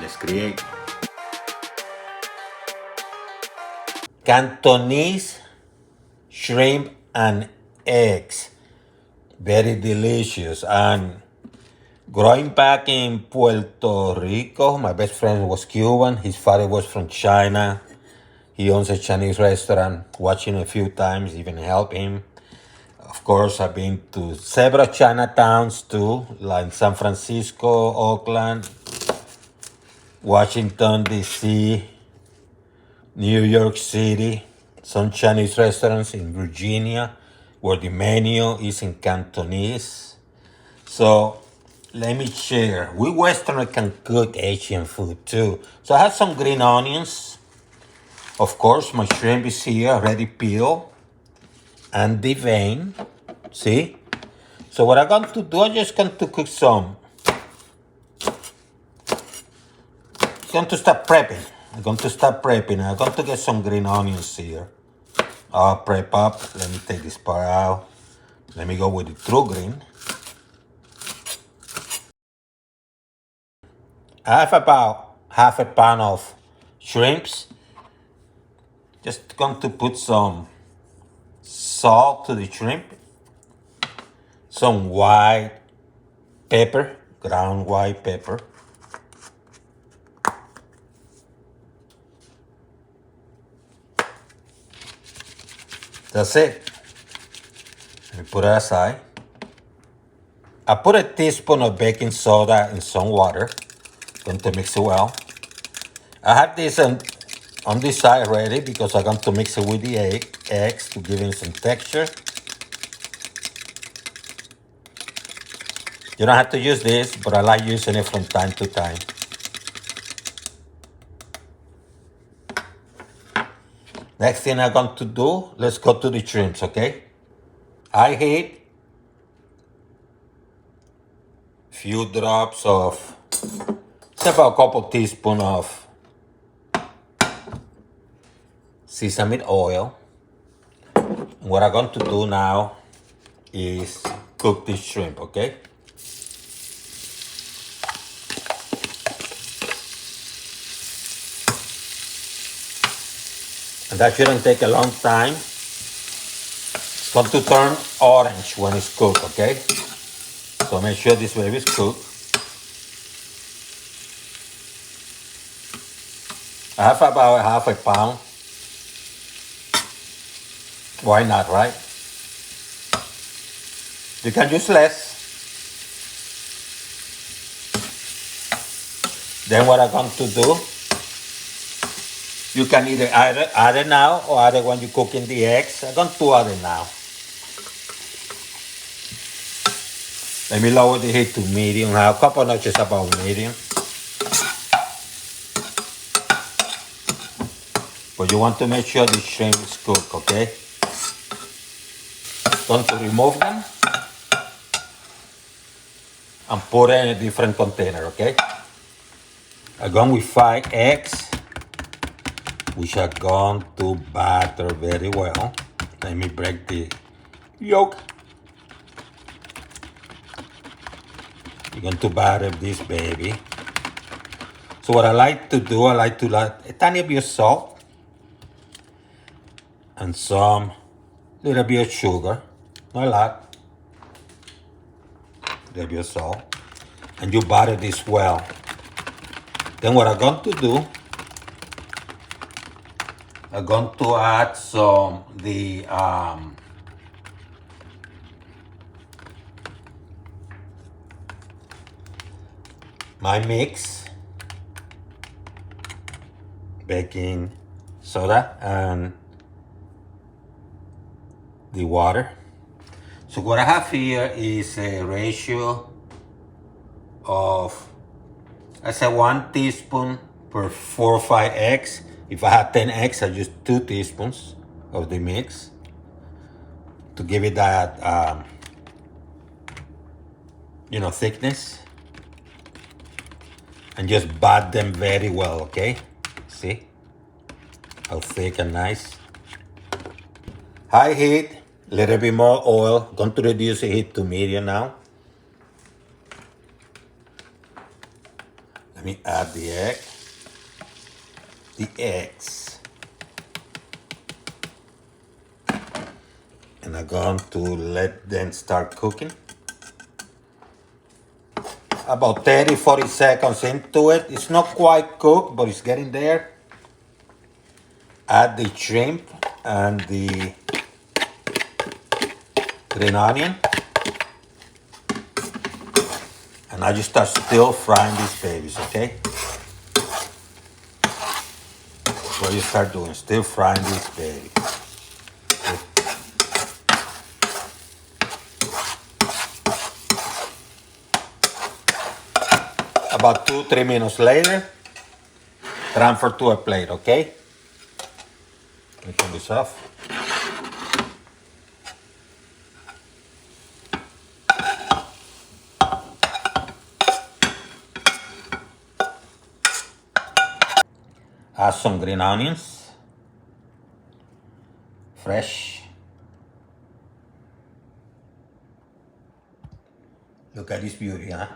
let's create. Cantonese shrimp and eggs. Very delicious. And growing back in Puerto Rico, my best friend was Cuban. His father was from China. He owns a Chinese restaurant. Watching a few times, even help him. Of course, I've been to several Chinatowns too, like San Francisco, Oakland, Washington, D.C., New York City, some Chinese restaurants in Virginia where the menu is in Cantonese. So let me share. We Westerners can cook Asian food too. So I have some green onions. Of course, my shrimp is here, already peeled and deveined. See? So what I'm going to do, I'm just going to cook some. I'm going to start prepping. I'm going to get some green onions here. I'll prep up. Let me take this part out. Let me go with the true green. I have about half a pound of shrimps. Just going to put some salt to the shrimp. Some white pepper, ground white pepper. That's it. Let me put it aside. I put a teaspoon of baking soda in some water. Going to mix it well. I have this on this side ready because I'm going to mix it with the eggs to give it some texture. You don't have to use this, but I like using it from time to time. Next thing I'm going to do, let's go to the shrimps, okay? I heat few drops of, it's about a couple teaspoons of sesame oil. And what I'm going to do now is cook this shrimp, okay? And that shouldn't take a long time. It's going to turn orange when it's cooked, okay? So make sure this baby is cooked. I have about half a pound. Why not, right? You can use less. Then what I'm going to do, you can either add it now or add it when you're cooking the eggs. I'm going to add it now. Let me lower the heat to medium now. A couple notches about medium. But you want to make sure the shrimp is cooked, okay? Going to remove them and put it in a different container, okay? I'm going with 5 eggs, which are going to batter very well. Let me break the yolk. You're going to batter this baby. So what I like to do, I like to add a tiny bit of salt and some little bit of sugar, not a lot, a little bit of salt, and you batter this well. Then what I'm going to do, I'm going to add some my mix, baking soda and the water. So what I have here is a ratio of, I say 1 teaspoon per 4 or 5 eggs. If I have 10 eggs, I use 2 teaspoons of the mix to give it that, thickness. And just bat them very well, okay? See how thick and nice. High heat, little bit more oil. Going to reduce the heat to medium now. Let me add the eggs. And I'm going to let them start cooking. About 30-40 seconds into it. It's not quite cooked, but it's getting there. Add the shrimp and the green onion. And I just start still frying these babies, okay? That's what you start doing, still frying these babies. About 2-3 minutes later, transfer to a plate, okay? Let me turn this off. Add some green onions, fresh. Look at this beauty, huh?